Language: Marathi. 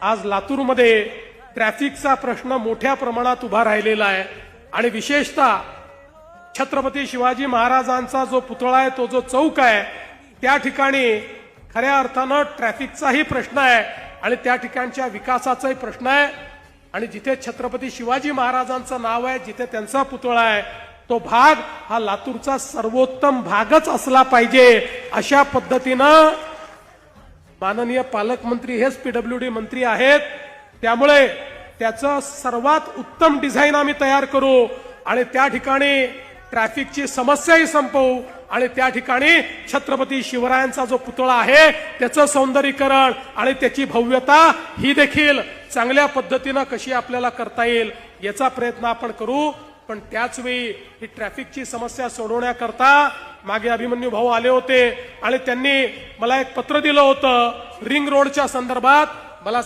आज लातूरमध्ये ट्रॅफिकचा प्रश्न मोठ्या प्रमाणात उभा राहिलेला आहे आणि विशेषतः छत्रपती शिवाजी महाराजांचा जो पुतळा आहे, तो जो चौक आहे, त्या ठिकाणी खऱ्या अर्थानं ट्रॅफिकचाही प्रश्न आहे आणि त्या ठिकाणच्या विकासाचाही प्रश्न आहे। आणि जिथे छत्रपती शिवाजी महाराजांचं नाव आहे, जिथे त्यांचा पुतळा आहे, तो भाग हा लातूरचा सर्वोत्तम भागच असला पाहिजे अशा पद्धतीनं माननीय पालकमंत्री हेच पीडब्ल्यूडी मंत्री आहेत, त्यामुळे त्याचं सर्वात उत्तम डिझाईन आम्ही तयार करू आणि त्या ठिकाणी ट्रॅफिकची समस्याही संपवू आणि त्या ठिकाणी छत्रपती शिवरायांचा जो पुतळा आहे त्याचं सौंदर्यीकरण आणि त्याची भव्यता ही देखील चांगल्या पद्धतीनं कशी आपल्याला करता येईल याचा प्रयत्न आपण करू। पण त्याच वेळी ही ट्रॅफिकची समस्या सोडवण्याकरता मागे अभिमन्यू भाऊ आले होते आणि त्यांनी मला एक पत्र दिलं होतं रिंग रोडच्या संदर्भात। मला